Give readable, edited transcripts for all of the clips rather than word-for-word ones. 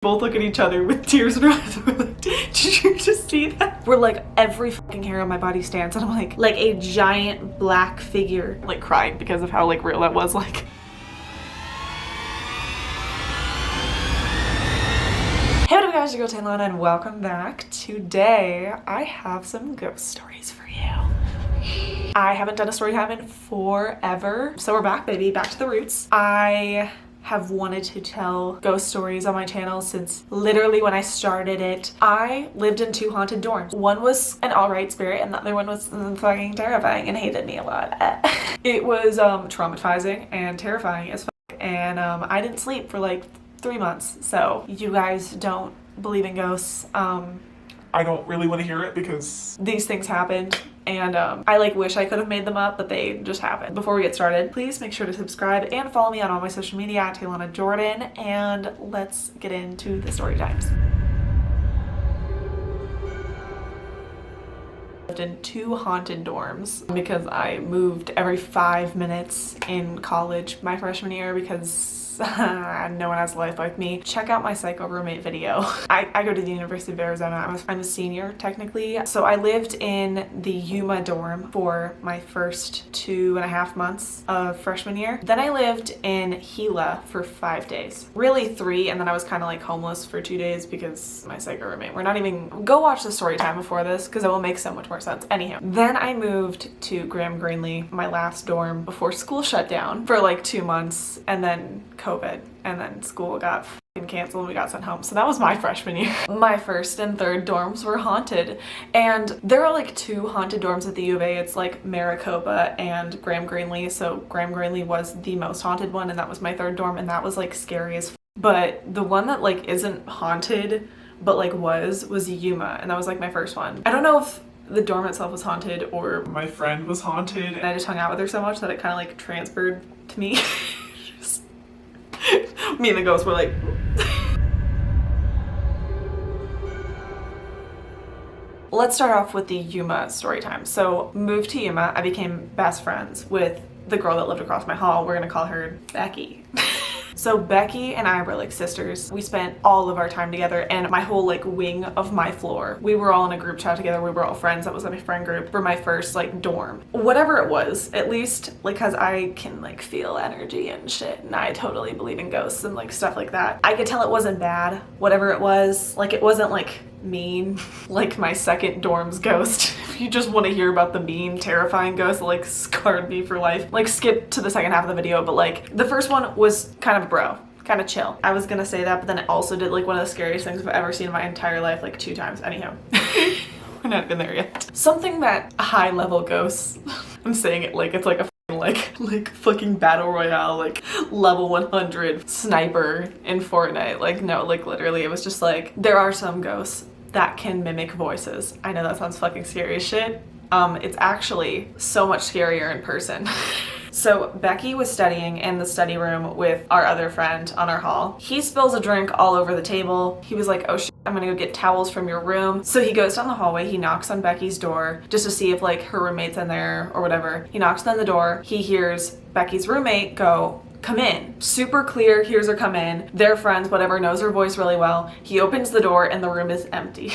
both look at each other with tears in our eyes. We're like, did you just see that? We're like, every fucking hair on my body stands, and I'm like a giant black figure, like crying because of how like real that was. Like, hey, what up guys, it's your girl Talana and welcome back. Today I have some ghost stories for you. I haven't done a story time in forever, so we're back, baby, back to the roots. I have wanted to tell ghost stories on my channel since literally when I started it. I lived in 2 haunted dorms. One was an alright spirit and the other one was fucking terrifying and hated me a lot. It was traumatizing and terrifying as fuck, and I didn't sleep for like 3 months. So you guys don't believe in ghosts. I don't really want to hear it because these things happened, and I like wish I could have made them up, but they just happened. Before we get started, please make sure to subscribe and follow me on all my social media at Talana Jordan, and let's get into the story times. I lived in 2 haunted dorms because I moved every 5 minutes in college my freshman year because no one has a life like me. Check out my psycho roommate video. I go to the University of Arizona. I'm a senior technically. So I lived in the Yuma dorm for my first 2.5 months of freshman year. Then I lived in Gila for 5 days. Really 3, and then I was kind of like homeless for 2 days because my psycho roommate. We're not even, go watch the story time before this because it will make so much more sense. Anyhow, then I moved to Graham-Greenlee, my last dorm before school shut down for like 2 months, and then COVID, and then school got canceled and we got sent home. So that was my freshman year. My first and third dorms were haunted, and there are like 2 haunted dorms at the U of A. It's like Maricopa and Graham-Greenlee. So Graham-Greenlee was the most haunted one, and that was my 3rd dorm, and that was like scary as f. But the one that like isn't haunted but like was Yuma, and that was like my first one. I don't know if the dorm itself was haunted or my friend was haunted and I just hung out with her so much that it kind of like transferred to me. Me and the ghost were like Let's start off with the Yuma story time. So moved to Yuma, I became best friends with the girl that lived across my hall. We're gonna call her Becky. So Becky and I were like sisters. We spent all of our time together, and my whole like wing of my floor, we were all in a group chat together. We were all friends. That was like my friend group for my first like dorm. Whatever it was, at least like, cause I can like feel energy and shit, and I totally believe in ghosts and like stuff like that. I could tell it wasn't bad, whatever it was. Like it wasn't like mean like my second dorm's ghost. If you just want to hear about the mean, terrifying ghost that like scarred me for life, like skip to the second half of the video. But like the first one was kind of bro, kind of chill. I was gonna say that, but then it also did like one of the scariest things I've ever seen in my entire life, like 2 times. Anyhow. We're not even there yet. Something that high level ghosts, I'm saying it like it's like a like fucking battle royale, like level 100 sniper in Fortnite. Like no, like literally it was just like, there are some ghosts that can mimic voices. I know that sounds fucking scary as shit. It's actually so much scarier in person. So Becky was studying in the study room with our other friend on our hall. He spills a drink all over the table. He was like, oh shit, I'm gonna go get towels from your room. So he goes down the hallway, he knocks on Becky's door just to see if like her roommate's in there or whatever. He knocks on the door, he hears Becky's roommate go, come in. Super clear, hears her come in. They're friends, whatever, knows her voice really well. He opens the door and the room is empty.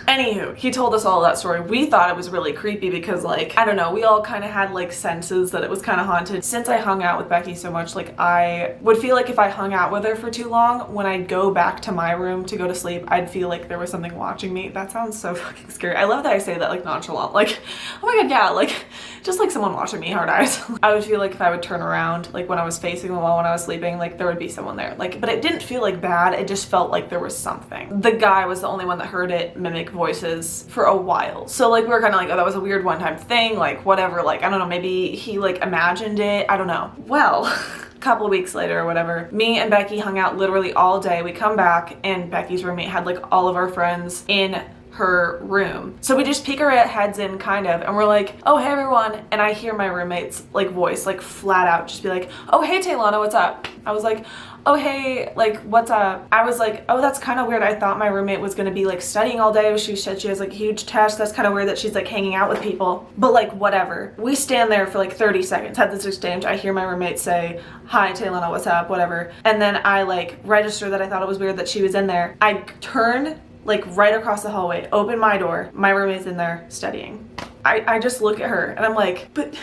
Anywho, he told us all that story. We thought it was really creepy because like, I don't know, we all kind of had like senses that it was kind of haunted. Since I hung out with Becky so much, like I would feel like if I hung out with her for too long, when I'd go back to my room to go to sleep, I'd feel like there was something watching me. That sounds so fucking scary. I love that I say that like nonchalant, like, oh my god, yeah, like just like someone watching me, hard eyes. I would feel like if I would turn around, like when I was facing the wall when I was sleeping, like there would be someone there. Like, but it didn't feel like bad, it just felt like there was something. The guy was the only one that heard it mimic voices for a while. So like we were kind of like, oh, that was a weird one-time thing, like whatever, like I don't know, maybe he like imagined it, I don't know. Well, a couple of weeks later or whatever, me and Becky hung out literally all day. We come back and Becky's roommate had like all of our friends in her room. So we just peek our heads in kind of, and we're like, oh, hey everyone. And I hear my roommate's like voice, like flat out just be like, oh, hey Talana, what's up? I was like, oh, hey, like, what's up? I was like, oh, that's kind of weird. I thought my roommate was gonna be like studying all day. She said she has like a huge test. That's kind of weird that she's like hanging out with people, but like whatever. We stand there for like 30 seconds, had this exchange. I hear my roommate say, hi Talana, what's up, whatever. And then I like register that I thought it was weird that she was in there. I turned like right across the hallway, open my door, my roommate's in there studying. I just look at her and I'm like, but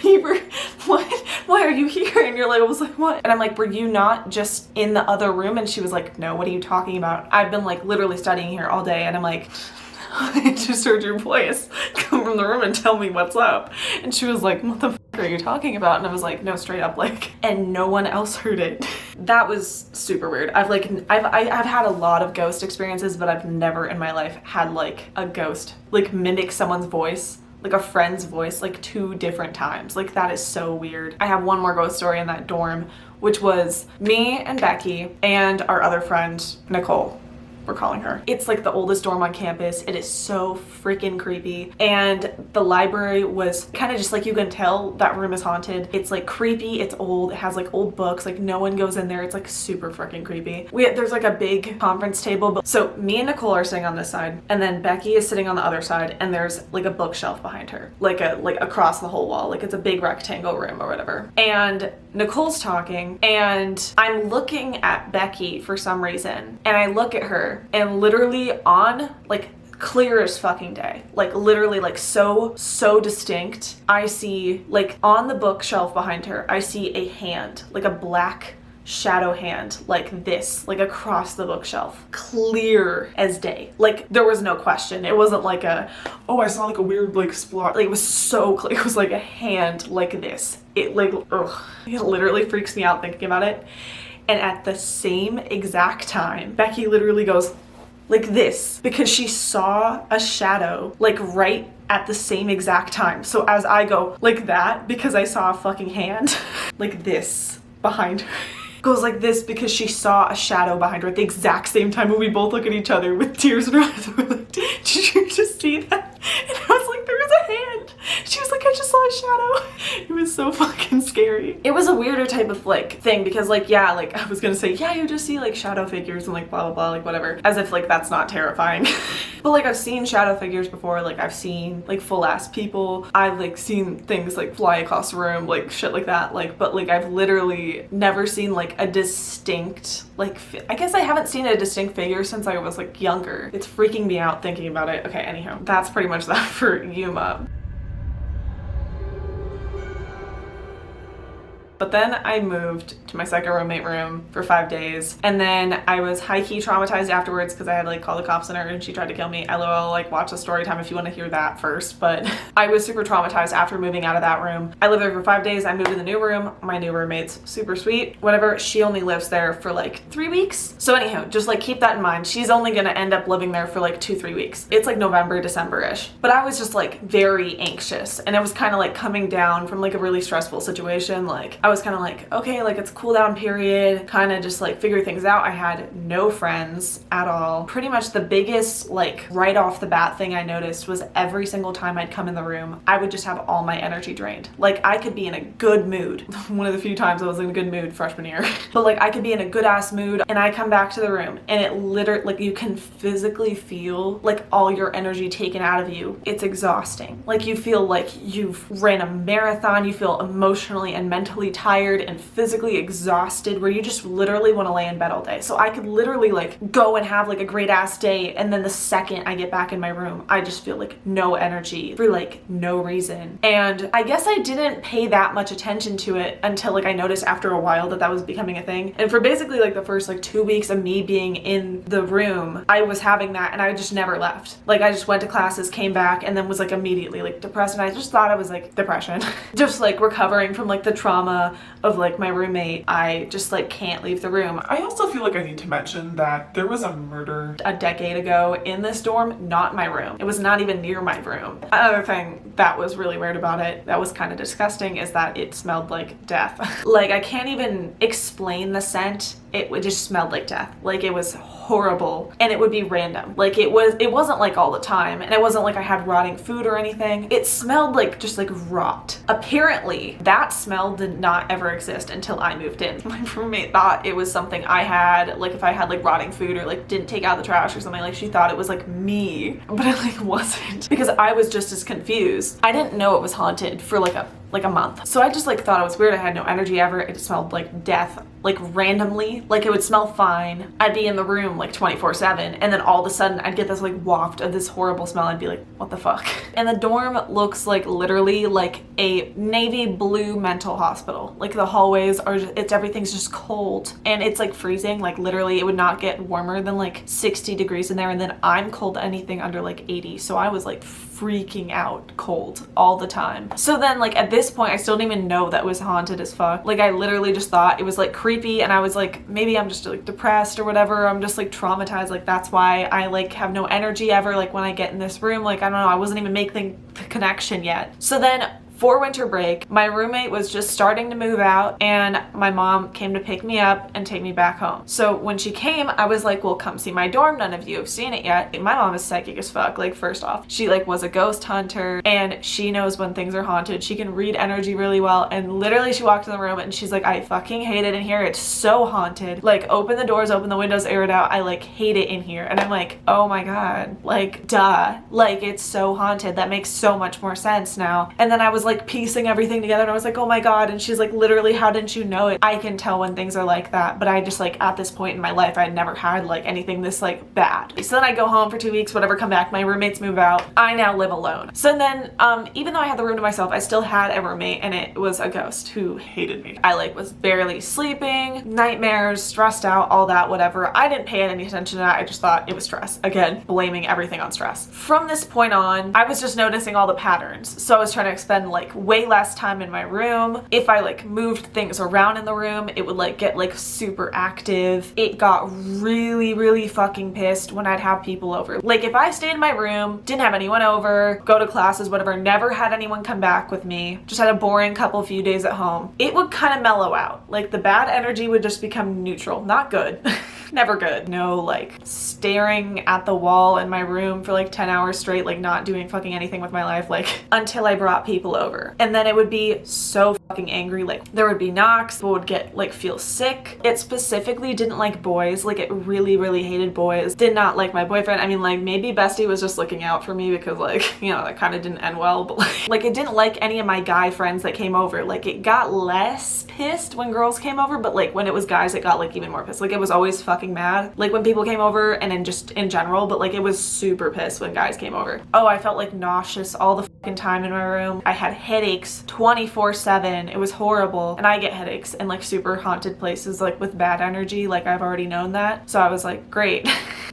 you were, what? Why are you here? And you're like, I was like, what? And I'm like, were you not just in the other room? And she was like, no, what are you talking about? I've been like literally studying here all day. And I'm like, I just heard your voice come from the room and tell me what's up. And she was like, what the are you talking about? And I was like, no, straight up, like, and no one else heard it. That was super weird. I've had a lot of ghost experiences, but I've never in my life had like a ghost like mimic someone's voice, like a friend's voice, like 2 different times. Like that is so weird. I have one more ghost story in that dorm, which was me and Becky and our other friend, Nicole. We're calling her. It's like the oldest dorm on campus. It is so freaking creepy. And the library was kind of just like, you can tell that room is haunted. It's like creepy, it's old, it has like old books, like no one goes in there. It's like super freaking creepy. There's like a big conference table, but so me and Nicole are sitting on this side, and then Becky is sitting on the other side, and there's like a bookshelf behind her, like across the whole wall, like it's a big rectangle room or whatever. And Nicole's talking, and I'm looking at Becky for some reason, and I look at her, and literally on like clear as fucking day, like literally like so distinct, I see like on the bookshelf behind her, I see a hand, like a black shadow hand, like this, like across the bookshelf, clear as day. Like there was no question. It wasn't like oh, I saw like a weird like splot. like it was so clear. It was like a hand like this. It like, ugh, it literally freaks me out thinking about it. And at the same exact time, Becky literally goes like this because she saw a shadow like right at the same exact time. So as I go like that because I saw a fucking hand like this behind her, goes like this because she saw a shadow behind her at the exact same time, and we both look at each other with tears in our eyes. We're like, did you just see that? And I was like, there was a hand. She was like, I just saw a shadow. It was so fucking scary. It was a weirder type of like thing because like, yeah, like I was gonna say, yeah, you just see like shadow figures and like blah blah blah, like whatever, as if like that's not terrifying. But like I've seen shadow figures before, like I've seen like full ass people, I've like seen things like fly across the room, like shit like that, like, but like I've literally never seen like a distinct like I guess I haven't seen a distinct figure since I was like younger. It's freaking me out thinking about it. Okay, anyhow, that's pretty much that for Yuma. But then I moved to my second roommate room for 5 days, and then I was high-key traumatized afterwards because I had to like call the cops on her and she tried to kill me. LOL, like watch the story time if you want to hear that first. But I was super traumatized after moving out of that room. I lived there for 5 days. I moved to the new room. My new roommate's super sweet, whatever. She only lives there for like 3 weeks. So anyhow, just like keep that in mind. She's only gonna end up living there for like 2-3 weeks. It's like November, December-ish. But I was just like very anxious, and it was kind of like coming down from like a really stressful situation. Like I was kind of like, okay, like it's cool down period, kind of just like figure things out. I had no friends at all. Pretty much the biggest like right off the bat thing I noticed was every single time I'd come in the room, I would just have all my energy drained. Like I could be in a good mood. One of the few times I was in a good mood freshman year. But like I could be in a good ass mood and I come back to the room and it literally, like you can physically feel like all your energy taken out of you. It's exhausting. Like you feel like you've ran a marathon, you feel emotionally and mentally tired and physically exhausted where you just literally want to lay in bed all day. So I could literally like go and have like a great ass day, and then the second I get back in my room, I just feel like no energy for like no reason. And I guess I didn't pay that much attention to it until like I noticed after a while that that was becoming a thing. And for basically like the first like 2 weeks of me being in the room, I was having that and I just never left. Like I just went to classes, came back, and then was like immediately like depressed, and I just thought I was like depression. Just like recovering from like the trauma of like my roommate. I just like can't leave the room. I also feel like I need to mention that there was a murder a decade ago in this dorm, not my room. It was not even near my room. Another thing that was really weird about it, that was kind of disgusting, is that it smelled like death. Like I can't even explain the scent it just smelled like death. Like it was horrible, and it would be random. Like it wasn't like all the time, and it wasn't like I had rotting food or anything. It smelled like just like rot. Apparently that smell did not ever exist until I moved in. My roommate thought it was something I had, like if I had like rotting food or like didn't take out the trash or something, like she thought it was like me, but it like wasn't, because I was just as confused. I didn't know it was haunted for like a month. So I just like thought it was weird. I had no energy ever. It smelled like death, like randomly. Like it would smell fine. I'd be in the room like 24/7, and then all of a sudden I'd get this like waft of this horrible smell. I'd be like, what the fuck? And the dorm looks like literally like a navy blue mental hospital. Like the hallways are just, everything's just cold, and it's like freezing. Like literally it would not get warmer than like 60 degrees in there, and then I'm cold to anything under like 80. So I was like freaking out cold all the time. So then like at this point I still didn't even know that was haunted as fuck. Like I literally just thought it was like creepy, and I was like, maybe I'm just like depressed or whatever. I'm just like traumatized. Like that's why I like have no energy ever. Like when I get in this room, like I don't know, I wasn't even making the connection yet. So then for winter break, my roommate was just starting to move out, and my mom came to pick me up and take me back home. So when she came, I was like, well, come see my dorm. None of you have seen it yet. My mom is psychic as fuck. Like first off, she like was a ghost hunter, and she knows when things are haunted. She can read energy really well, and literally she walked in the room and she's like, I fucking hate it in here. It's so haunted. Like open the doors, open the windows, air it out. I like hate it in here. And I'm like, oh my God, like duh. Like it's so haunted. That makes so much more sense now. And then I was like piecing everything together, and I was like, oh my God. And she's like, literally, how didn't you know it? I can tell when things are like that, but I just like at this point in my life I had never had like anything this like bad. So then I go home for 2 weeks, whatever, come back, my roommates move out, I now live alone. So then even though I had the room to myself, I still had a roommate, and it was a ghost who hated me. I like was barely sleeping, nightmares, stressed out, all that, whatever. I didn't pay any attention to that. I just thought it was stress. Again, blaming everything on stress. From this point on, I was just noticing all the patterns. So I was trying to spend like way less time in my room. If I like moved things around in the room, it would like get like super active. It got really fucking pissed when I'd have people over. Like if I stayed in my room, didn't have anyone over, go to classes, whatever, never had anyone come back with me, just had a boring few days at home, it would kind of mellow out. Like the bad energy would just become neutral. Not good. Never good. No like staring at the wall in my room for like 10 hours straight, like not doing fucking anything with my life, like until I brought people over. And then it would be so fucking angry. Like there would be knocks, people would get like feel sick. It specifically didn't like boys. Like it really hated boys. Did not like my boyfriend. I mean, like maybe Bestie was just looking out for me because like, you know, that kind of didn't end well, but like it didn't like any of my guy friends that came over. Like it got less pissed when girls came over, but like when it was guys, it got like even more pissed. Like it was always fucking mad like when people came over, and then just in general, but like it was super pissed when guys came over. Oh, I felt like nauseous all the fucking time in my room. I had headaches 24/7. It was horrible. And I get headaches in like super haunted places, like with bad energy. Like I've already known that. So I was like, great.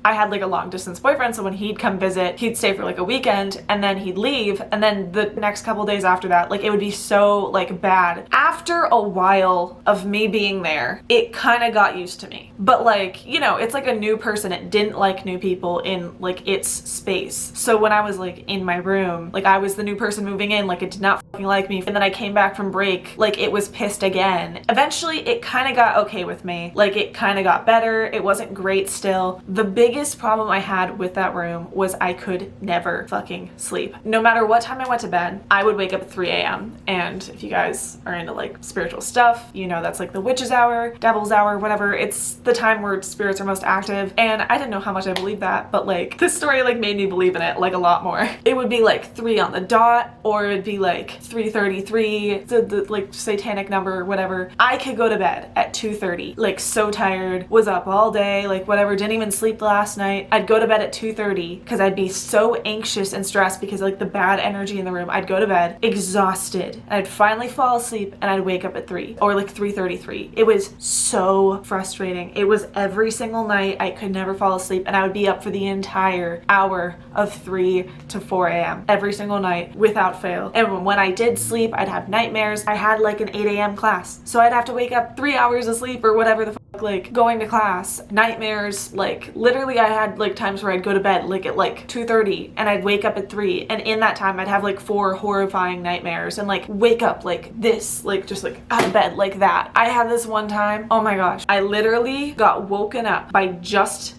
I had like a long distance boyfriend, so when he'd come visit, he'd stay for like a weekend, and then he'd leave, and then the next couple days after that, like it would be so like bad. After a while of me being there, it kind of got used to me. But like, you know, it's like a new person. It didn't like new people in like its space. So when I was like in my room, like I was the new person moving in, like it did not fucking like me. And then I came back from break, like it was pissed again. Eventually it kind of got okay with me. Like it kind of got better. It wasn't great still. The biggest problem I had with that room was I could never fucking sleep. No matter what time I went to bed, I would wake up at 3 a.m. And if you guys are into like spiritual stuff, you know that's like the witch's hour, devil's hour, whatever. It's the time where spirits are most active. And I didn't know how much I believed that, but like this story like made me believe in it like a lot more. It would be like 3 on the dot, or it'd be like 3:33, the like satanic number or whatever. I could go to bed at 2:30, like so tired, was up all day, like whatever, didn't even sleep last night. I'd go to bed at 2:30 because I'd be so anxious and stressed because like the bad energy in the room. I'd go to bed exhausted, and I'd finally fall asleep, and I'd wake up at 3 or like 3:33. It was so frustrating. It was every single night. I could never fall asleep, and I would be up for the entire hour of 3 to 4 a.m. every single night without fail. And when I did sleep, I'd have nightmares. I had like an 8 a.m. class, so I'd have to wake up 3 hours of sleep or whatever the fuck like going to class, nightmares, like literally I had like times where I'd go to bed like at like 2:30 and I'd wake up at 3, and in that time I'd have like 4 horrifying nightmares and like wake up like this, like just like out of bed like that. I had this one time, oh my gosh, I literally got woken up by just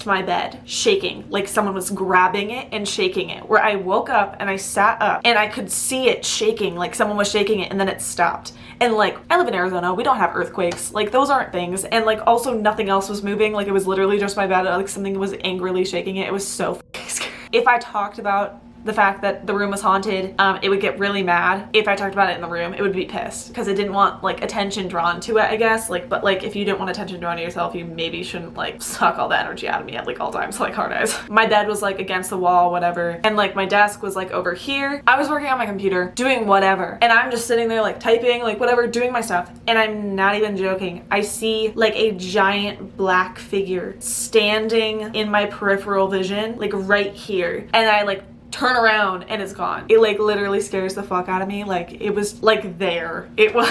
my bed shaking, like someone was grabbing it and shaking it, where I woke up and I sat up and I could see it shaking, like someone was shaking it, and then it stopped. And like, I live in Arizona, we don't have earthquakes, like those aren't things. And like also nothing else was moving, like it was literally just my bed, like something was angrily shaking it. It was so fucking scary. If I talked about the fact that the room was haunted, it would get really mad. If I talked about it in the room, it would be pissed because it didn't want like attention drawn to it, I guess. Like, but like if you didn't want attention drawn to yourself, you maybe shouldn't like suck all the energy out of me at like all times, like hard eyes. My bed was like against the wall, whatever. And like my desk was like over here. I was working on my computer, doing whatever. And I'm just sitting there like typing, like whatever, doing my stuff. And I'm not even joking. I see like a giant black figure standing in my peripheral vision, like right here. And I like turn around and it's gone. It like literally scares the fuck out of me. Like it was like there. It was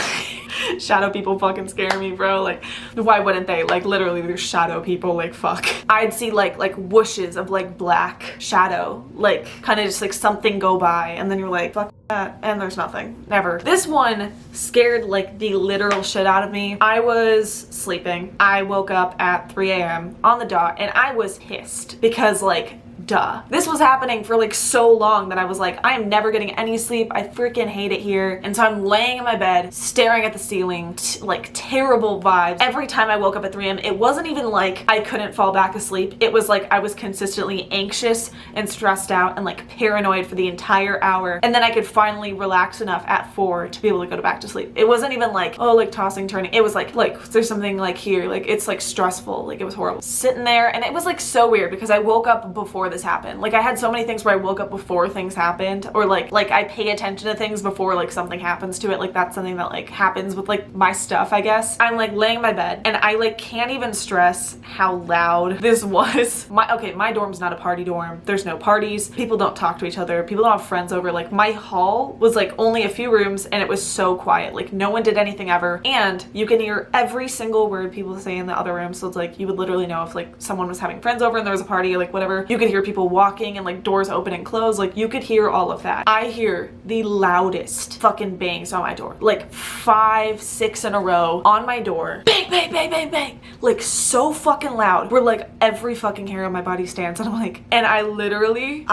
shadow people fucking scare me, bro. Like why wouldn't they? Like literally there's shadow people, like fuck. I'd see like whooshes of like black shadow, like kind of just like something go by, and then you're like fuck that, and there's nothing. Never. This one scared like the literal shit out of me. I was sleeping. I woke up at 3 a.m. on the dot and I was pissed because like duh. This was happening for like so long that I was like, I am never getting any sleep. I freaking hate it here. And so I'm laying in my bed, staring at the ceiling, like terrible vibes. Every time I woke up at 3 a.m., it wasn't even like I couldn't fall back asleep. It was like I was consistently anxious and stressed out and like paranoid for the entire hour. And then I could finally relax enough at 4 to be able to go back to sleep. It wasn't even like, oh, like tossing, turning. It was like there's something like here, like it's like stressful. Like it was horrible. Sitting there, and it was like so weird because I woke up before this happened. Like I had so many things where I woke up before things happened, or like I pay attention to things before like something happens to it. Like that's something that like happens with like my stuff, I guess. I'm like laying in my bed and I like can't even stress how loud this was. My dorm's not a party dorm. There's no parties. People don't talk to each other. People don't have friends over. Like my hall was like only a few rooms and it was so quiet. Like no one did anything ever. And you can hear every single word people say in the other rooms. So it's like you would literally know if like someone was having friends over and there was a party or like whatever. You could hear people walking and like doors open and close. Like you could hear all of that. I hear the loudest fucking bangs on my door, like 5, 6 in a row on my door. Bang, bang, bang, bang, bang. Like so fucking loud where like every fucking hair on my body stands. And I'm like, and I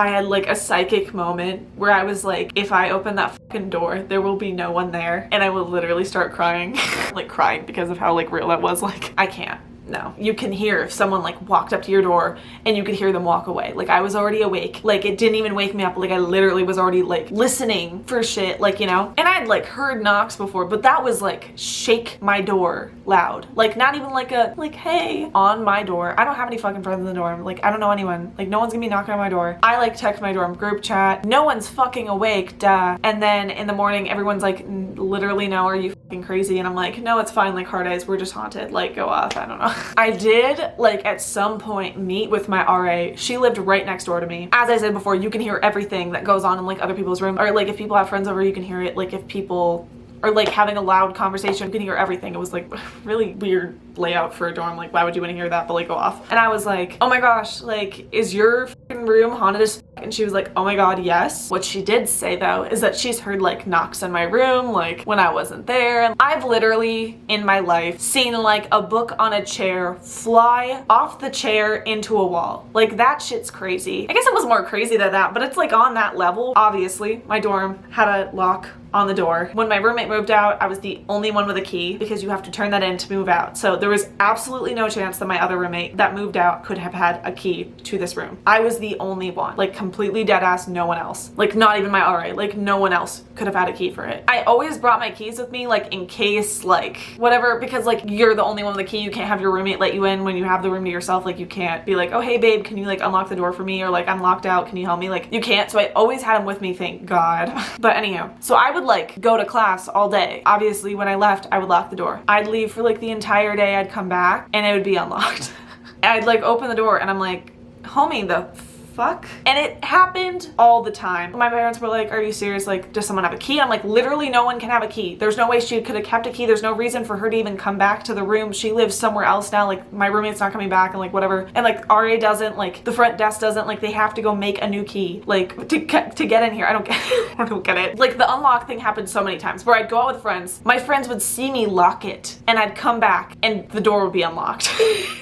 had like a psychic moment where I was like, if I open that fucking door, there will be no one there. And I will literally start crying, like crying because of how like real that was. Like I can't. No, you can hear if someone like walked up to your door and you could hear them walk away. Like I was already awake. Like it didn't even wake me up. Like I literally was already like listening for shit, like, you know, and I'd like heard knocks before, but that was like shake my door loud. Like not even like a, like, hey, on my door. I don't have any fucking friends in the dorm. Like I don't know anyone. Like no one's gonna be knocking on my door. I like text my dorm group chat. No one's fucking awake, duh. And then in the morning, everyone's like, literally, no, are you fucking crazy? And I'm like, no, it's fine. Like hard eyes, we're just haunted. Like go off. I don't know. I did like at some point meet with my RA. She lived right next door to me. As I said before, you can hear everything that goes on in like other people's room, or like if people have friends over, you can hear it. Like if people are like having a loud conversation, you can hear everything. It was like really weird layout for a dorm. Like why would you want to hear that? But like go off. And I was like, oh my gosh, like is your fucking room haunted as fuck? And she was like, oh my god, yes. What she did say though is that she's heard like knocks in my room, like when I wasn't there. And I've literally in my life seen like a book on a chair fly off the chair into a wall. Like that shit's crazy. I guess it was more crazy than that, but it's like on that level. Obviously my dorm had a lock on the door. When my roommate moved out, I was the only one with a key because you have to turn that in to move out. So there was absolutely no chance that my other roommate that moved out could have had a key to this room. I was the only one, like completely dead ass, no one else. Like not even my RA, like no one else could have had a key for it. I always brought my keys with me, like in case, like whatever, because like you're the only one with a key. You can't have your roommate let you in when you have the room to yourself. Like you can't be like, oh hey babe, can you like unlock the door for me? Or like I'm locked out, can you help me? Like you can't. So I always had them with me, thank God. But anyhow, so I would like go to class all day. Obviously when I left, I would lock the door. I'd leave for like the entire day. I'd come back and it would be unlocked. I'd like open the door and I'm like, homie, the fuck? And it happened all the time. My parents were like, are you serious? Like, does someone have a key? I'm like, literally no one can have a key. There's no way she could have kept a key. There's no reason for her to even come back to the room. She lives somewhere else now. Like, my roommate's not coming back and like whatever. And like RA doesn't, like the front desk doesn't, like they have to go make a new key, like to get in here. I don't get it. I don't get it. Like the unlock thing happened so many times where I'd go out with friends. My friends would see me lock it and I'd come back and the door would be unlocked.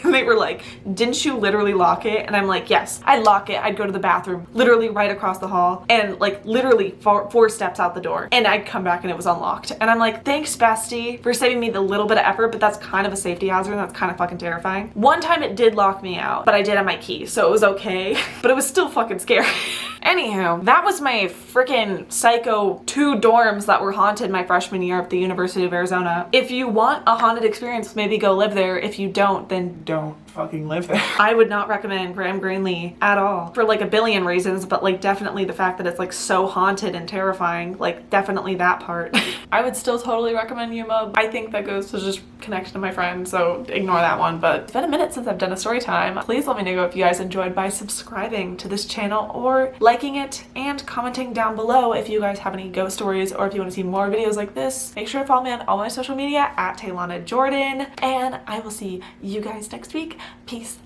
And they were like, didn't you literally lock it? And I'm like, yes, I'd lock it. I'd go to the bathroom, literally right across the hall and like literally four steps out the door. And I'd come back and it was unlocked. And I'm like, thanks bestie for saving me the little bit of effort, but that's kind of a safety hazard. And that's kind of fucking terrifying. One time it did lock me out, but I did have my key, so it was okay. But it was still fucking scary. Anywho, that was my freaking psycho 2 dorms that were haunted my freshman year at the University of Arizona. If you want a haunted experience, maybe go live there. If you don't, then Don't fucking live there. I would not recommend Graham-Greenlee at all for like a billion reasons, but like definitely the fact that it's like so haunted and terrifying, like definitely that part. I would still totally recommend Yuma. I think that goes to just connection to my friends, so ignore that one. But it's been a minute since I've done a story time. Please let me know if you guys enjoyed by subscribing to this channel or liking it and commenting down below if you guys have any ghost stories or if you want to see more videos like this. Make sure to follow me on all my social media at Talana Jordan, and I will see you guys next week. Peace